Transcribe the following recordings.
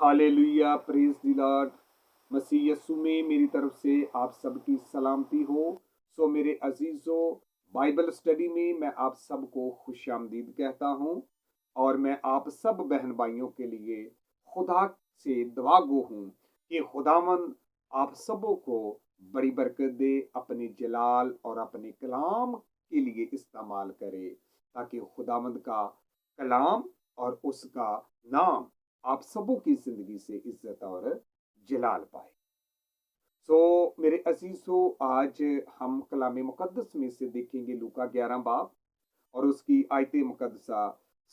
Hallelujah, praise the lord. मसीह यस्सु में मेरी तरफ से आप सबकी सलामती हो। सो मेरे अजीजों, बाइबल स्टडी में मैं आप सबको खुशामदीद कहता हूँ और मैं आप सब बहन भाइयों के लिए खुदा से दुआ गो हूँ कि खुदावन आप सबों को बड़ी बरकत दे, अपने जलाल और अपने कलाम के लिए इस्तेमाल करे, ताकि खुदावंद का कलाम और उसका नाम आप सबों की जिंदगी से इज्जत और जलाल पाए। मेरे अजीजों, आज हम कलाम मुकद्दस में से देखेंगे लूका 11 बाब और उसकी आयत मुकद्दसा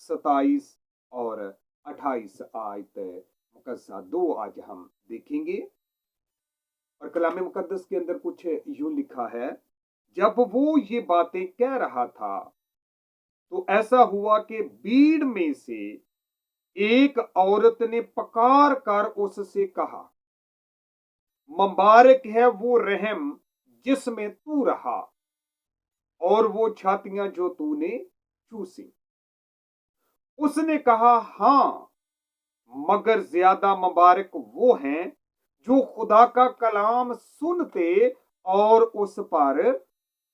27 और 28 आयत मुकद्दसा 2 आज हम देखेंगे। और कलाम मुकद्दस के अंदर कुछ यूं लिखा है, जब वो ये बातें कह रहा था तो ऐसा हुआ कि भीड़ में से एक औरत ने पकार कर उससे कहा, मुबारक है वो रहम जिसमें तू रहा और वो छातियां जो तूने चूसी। उसने कहा, हाँ, मगर ज्यादा मुबारक वो हैं जो खुदा का कलाम सुनते और उस पर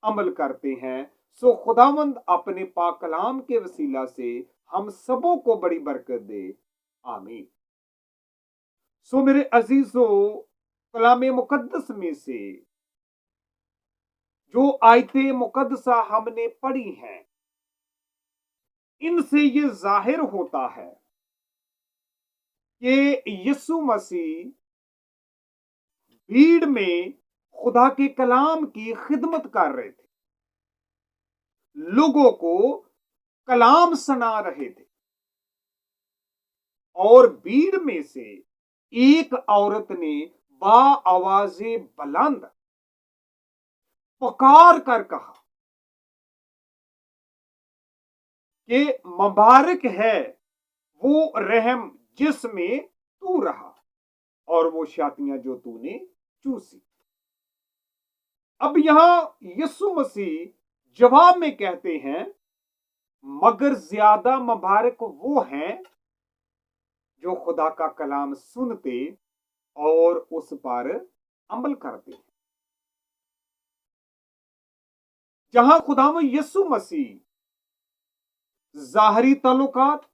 अमल करते हैं। खुदावंद अपने पाक कलाम के वसीला से हम सबों को बड़ी बरकत दे, आमीन। मेरे अजीजों, कलाम मुकद्दस में से जो आयतें मुकद्दसा हमने पढ़ी हैं, इनसे ये जाहिर होता है कि यीशु मसीह भीड़ में खुदा के कलाम की खिदमत कर रहे थे, लोगों को कलाम सुना रहे थे। और भीड़ में से एक औरत ने बा आवाज़े बुलंद पुकार कर कहा कि मुबारक है वो रहम जिसमें तू रहा और वो छातियां जो तूने चूसी। अब यहां यीशु मसीह जवाब में कहते हैं, मगर ज्यादा मुबारक वो हैं जो खुदा का कलाम सुनते और उस पर अमल करते हैं। जहां खुदाम यीशु मसीह ज़ाहरी तल्लुकात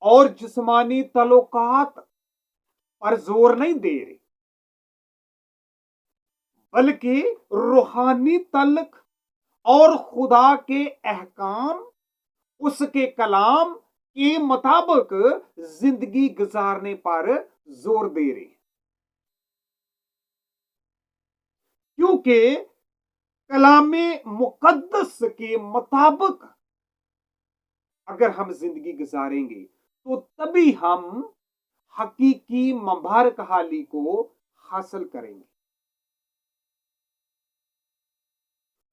और जिस्मानी तल्लुकात पर जोर नहीं दे रहे, बल्कि रूहानी तल्लुक और खुदा के अहकाम, उसके कलाम के मुताबिक जिंदगी गुजारने पर जोर दे रहे हैं। क्योंकि कलामे मुकद्दस के मुताबिक अगर हम जिंदगी गुजारेंगे तो तभी हम हकीकी मुबारक हाली को हासिल करेंगे।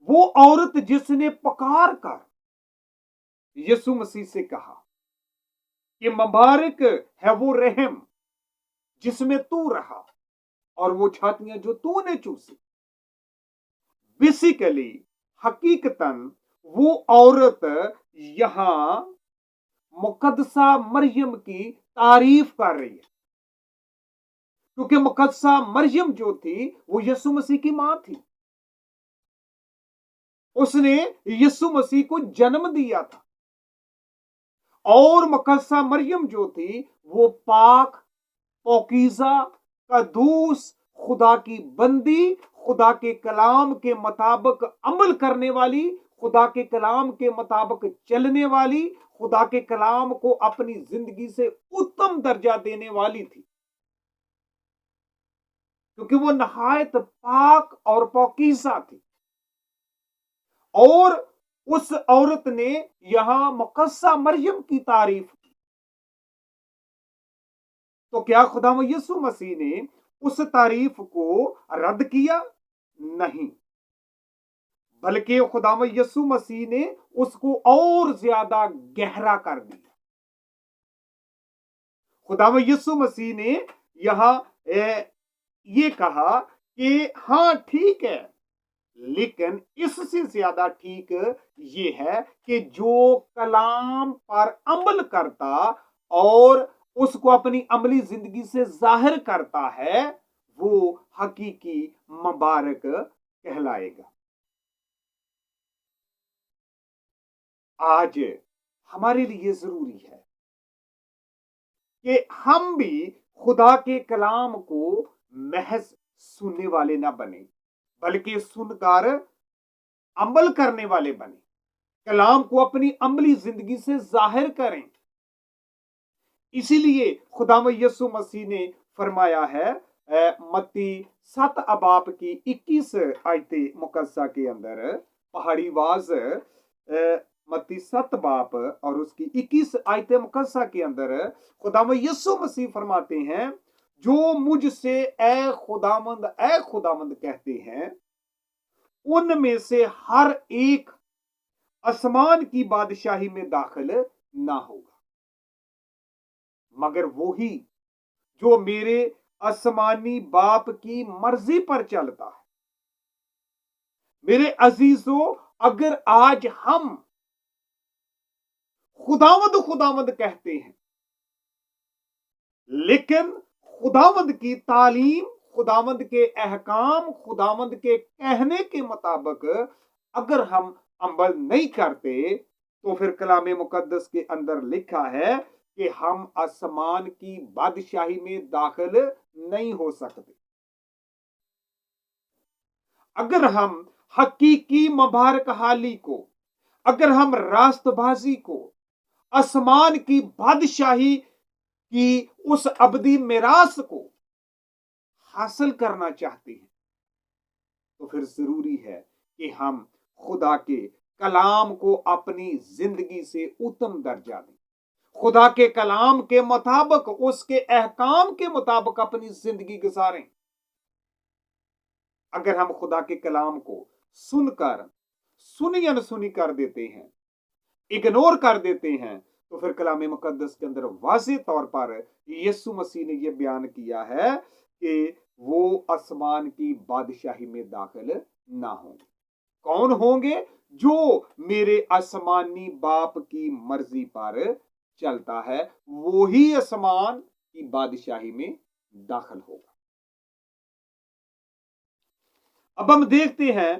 वो औरत जिसने पुकार कर यीशु मसीह से कहा कि मुबारक है वो रहम जिसमें तू रहा और वो छातियां जो तूने चूसी, बेसिकली हकीकतन वो औरत यहां मुकद्दसा मरियम की तारीफ कर रही है, क्योंकि मुकद्दसा मरियम जो थी वो यीशु मसीह की मां थी। उसने यीशु मसीह को जन्म दिया था और मुकद्दसा मरियम जो थी वो पाक, पौकीज़ा, कदूस, खुदा की बंदी, खुदा के कलाम के मुताबिक अमल करने वाली, खुदा के कलाम के मुताबिक चलने वाली, खुदा के कलाम को अपनी जिंदगी से उत्तम दर्जा देने वाली थी, क्योंकि वो नहायत पाक और पौकीज़ा थी। और उस औरत ने यहां मुकद्दसा मरियम की तारीफ की। तो क्या खुदा यीशु मसीह ने उस तारीफ को रद्द किया? नहीं, बल्कि खुदा यीशु मसीह ने उसको और ज्यादा गहरा कर दिया। खुदा यीशु मसीह ने यहां ये कहा कि हाँ ठीक है, लेकिन इससे ज्यादा ठीक ये है कि जो कलाम पर अमल करता और उसको अपनी अमली जिंदगी से जाहिर करता है, वो हकीकी मुबारक कहलाएगा। आज हमारे लिए जरूरी है कि हम भी खुदा के कलाम को महज सुनने वाले ना बने, बल्कि सुनकर अमल करने वाले बने, कलाम को अपनी अमली जिंदगी से जाहिर करें। इसीलिए खुदाम यीशु मसीह ने फरमाया है मत्ती 7 अबाब की 21 आयते मुकद्दसा के अंदर, पहाड़ी वाज मत्ती 7 बाप और उसकी 21 आयते मुकद्दसा के अंदर खुदाम यीशु मसीह फरमाते हैं, जो मुझसे ए खुदामंद कहते हैं, उनमें से हर एक आसमान की बादशाही में दाखिल ना होगा, मगर वही जो मेरे आसमानी बाप की मर्जी पर चलता है। मेरे अजीजों, अगर आज हम खुदावंद कहते हैं, लेकिन खुदावंद की तालीम, खुदावंद के अहकाम, खुदावंद के कहने के मुताबिक अगर हम अमल नहीं करते, तो फिर कलामे मुकद्दस के अंदर लिखा है कि हम आसमान की बादशाही में दाखिल नहीं हो सकते। अगर हम हकीकी मुबारक हाली को, अगर हम रास्तबाजी को, आसमान की बादशाही की उस अबदी मिरास को हासिल करना चाहते हैं, तो फिर जरूरी है कि हम खुदा के कलाम को अपनी जिंदगी से उत्तम दर्जा दें, खुदा के कलाम के मुताबिक, उसके अहकाम के मुताबिक अपनी जिंदगी गुजारें। अगर हम खुदा के कलाम को सुनकर सुनी अनसुनी कर देते हैं, इग्नोर कर देते हैं, तो फिर कलाम मुकद्दस के अंदर वाज़ेह तौर पर यीशु मसीह ने यह बयान किया है कि वो आसमान की बादशाही में दाखिल ना होंगे। कौन होंगे? जो मेरे आसमानी बाप की मर्जी पर चलता है, वो ही आसमान की बादशाही में दाखिल होगा। अब हम देखते हैं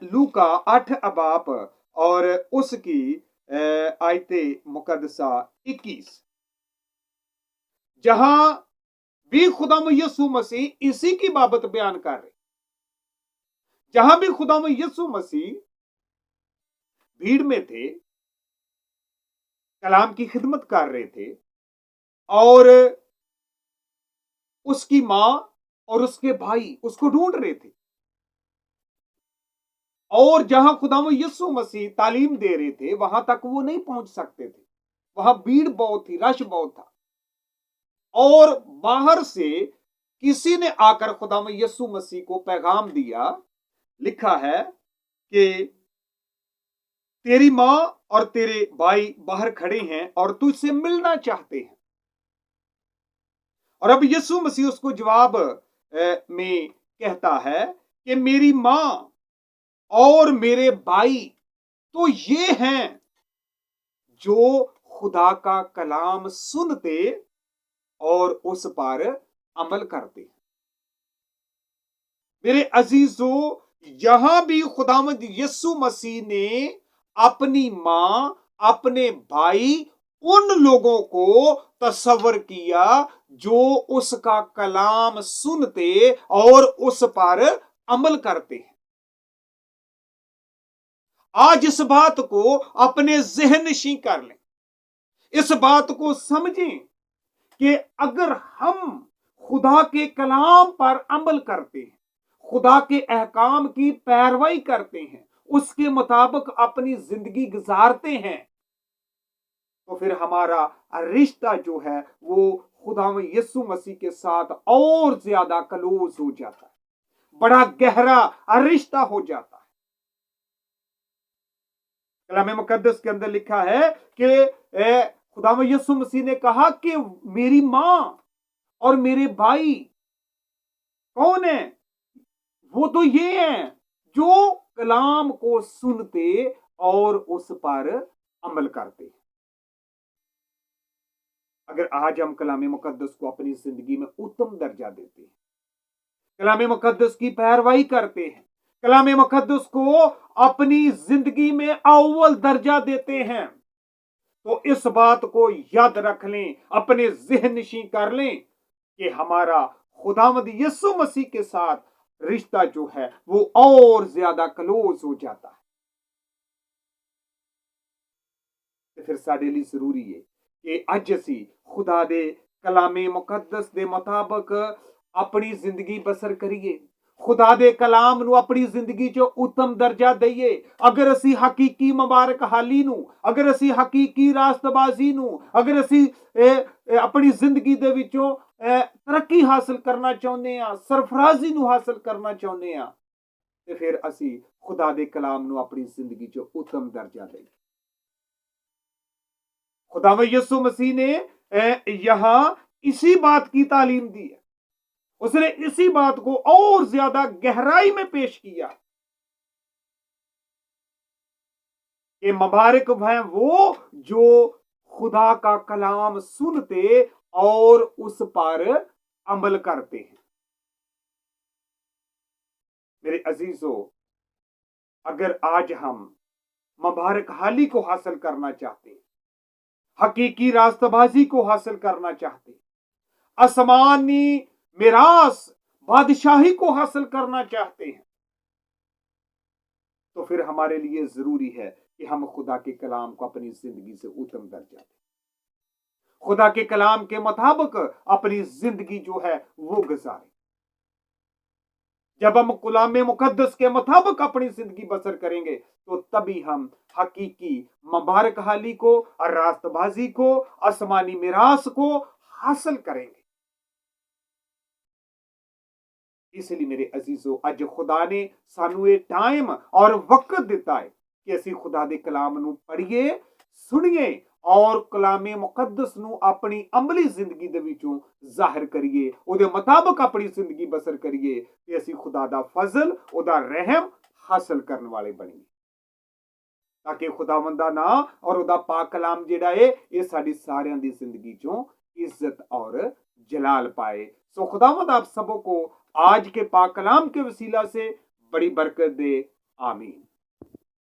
लूका 8 अबाब और उसकी आयते मुकद्दसा 21, जहां भी खुदाम यीशु मसीह इसी की बाबत बयान कर रहे, जहां भी खुदाम यीशु मसीह भीड़ में थे, कलाम की खिदमत कर रहे थे, और उसकी मां और उसके भाई उसको ढूंढ रहे थे, और जहां खुदाम यीशु मसीह तालीम दे रहे थे, वहां तक वो नहीं पहुंच सकते थे, वहां भीड़ बहुत थी, रश बहुत था, और बाहर से किसी ने आकर खुदाम यीशु मसीह को पैगाम दिया। लिखा है कि तेरी मां और तेरे भाई बाहर खड़े हैं और तुझसे मिलना चाहते हैं। और अब यीशु मसीह उसको जवाब में कहता है कि मेरी मां और मेरे भाई तो ये हैं जो खुदा का कलाम सुनते और उस पर अमल करते हैं। मेरे अजीजों, यहां भी खुदावंद यीशु मसीह ने अपनी मां, अपने भाई, उन लोगों को तस्वर किया जो उसका कलाम सुनते और उस पर अमल करते हैं। आज इस बात को अपने ज़हन-नशीं कर लें, इस बात को समझें कि अगर हम खुदा के कलाम पर अमल करते हैं, खुदा के अहकाम की पैरवी करते हैं, उसके मुताबिक अपनी जिंदगी गुजारते हैं, तो फिर हमारा रिश्ता जो है वो खुदा में यीशु मसीह के साथ और ज्यादा क्लोज हो जाता है, बड़ा गहरा रिश्ता हो जाता है। कलाम मुकद्दस के अंदर लिखा है कि खुदा में यीशु मसीह ने कहा कि मेरी मां और मेरे भाई कौन है? वो तो ये हैं जो कलाम को सुनते और उस पर अमल करते हैं। अगर आज हम कलाम मुकद्दस को अपनी जिंदगी में उत्तम दर्जा देते हैं, कलाम मुकद्दस की पैरवाई करते हैं, कलाम मुकद्दस को अपनी जिंदगी में अव्वल दर्जा देते हैं, तो इस बात को याद रख लें, अपने ज़हन नशीं कर लें कि हमारा खुदावंद यीशु मसीह के साथ रिश्ता जो है वो और ज्यादा क्लोज हो जाता है। ਤੇ ਫਿਰ ਸਾਡੇ ਲਈ ਜ਼ਰੂਰੀ ਹੈ ਕਿ ਅੱਜ ਅਸੀਂ ਖੁਦਾ ਦੇ ਕਲਾਮੇ ਮੁਕੱਦਸ ਦੇ ਮੁਤਾਬਕ ਆਪਣੀ ਜ਼ਿੰਦਗੀ ਬਸਰ ਕਰੀਏ, ਖੁਦਾ ਦੇ ਕਲਾਮ ਨੂੰ ਆਪਣੀ ਜ਼ਿੰਦਗੀ 'ਚ ਉੱਤਮ ਦਰਜਾ ਦਈਏ। ਅਗਰ ਅਸੀਂ ਹਕੀਕੀ ਮੁਬਾਰਕ ਹਾਲੀ ਨੂੰ, ਅਗਰ ਅਸੀਂ ਹਕੀਕੀ ਰਾਸਤਬਾਜ਼ੀ ਨੂੰ, ਅਗਰ ਅਸੀਂ ਆਪਣੀ ਜ਼ਿੰਦਗੀ ਦੇ ਵਿੱਚੋਂ ਤਰੱਕੀ ਹਾਸਲ ਕਰਨਾ ਚਾਹੁੰਦੇ ਹਾਂ, ਸਰਫਰਾਜ਼ੀ ਨੂੰ ਹਾਸਲ ਕਰਨਾ ਚਾਹੁੰਦੇ ਹਾਂ, ਤੇ ਫਿਰ ਅਸੀਂ ਖੁਦਾ ਦੇ ਕਲਾਮ ਨੂੰ ਆਪਣੀ ਜ਼ਿੰਦਗੀ 'ਚ ਉੱਤਮ ਦਰਜਾ ਦਈਏ। खुदावंद यीशु मसीह ने यहां इसी बात की तालीम दी है, उसने इसी बात को और ज्यादा गहराई में पेश किया कि मुबारक हैं वो जो खुदा का कलाम सुनते और उस पर अमल करते हैं। मेरे अजीजों, अगर आज हम मुबारक हाली को हासिल करना चाहते हैं, हकीकी रास्तबाजी को हासिल करना चाहते, आसमानी मिरास बादशाही को हासिल करना चाहते हैं, तो फिर हमारे लिए जरूरी है कि हम खुदा के कलाम को अपनी जिंदगी से उत्तम दर्जा दें, खुदा के कलाम के मुताबिक अपनी जिंदगी जो है वो गुजारें। जब हम कलाम मुकद्दस के मुताबिक अपनी जिंदगी बसर करेंगे तो तभी हम हकीकी मुबारक हाली को और रास्तबाजी को, आसमानी मिरास को हासिल करेंगे। इसलिए मेरे अजीजों, अज खुदा ने सानू ये टाइम और वक्त दिता है कि असी खुदा दे कलाम नू पढ़िए, सुनिए और कलामे मुकद्दस नू अपनी अमली जिंदगी दे विचों जाहिर करिए, उहदे मुताबिक अपनी जिंदगी बसर करिए ते असी खुदा दा फजल, उहदा रहम हासिल करने वाले बनिए, ताकि खुदावंद दा नाम और उहदा पाक कलाम जिहड़ा है ये साडी सारियां दी जिंदगी चों इज्जत और जलाल पाए। सो खुदावंद आप सबों को आज के पाक कलाम के वसीला से बड़ी बरकत दे। आमीन।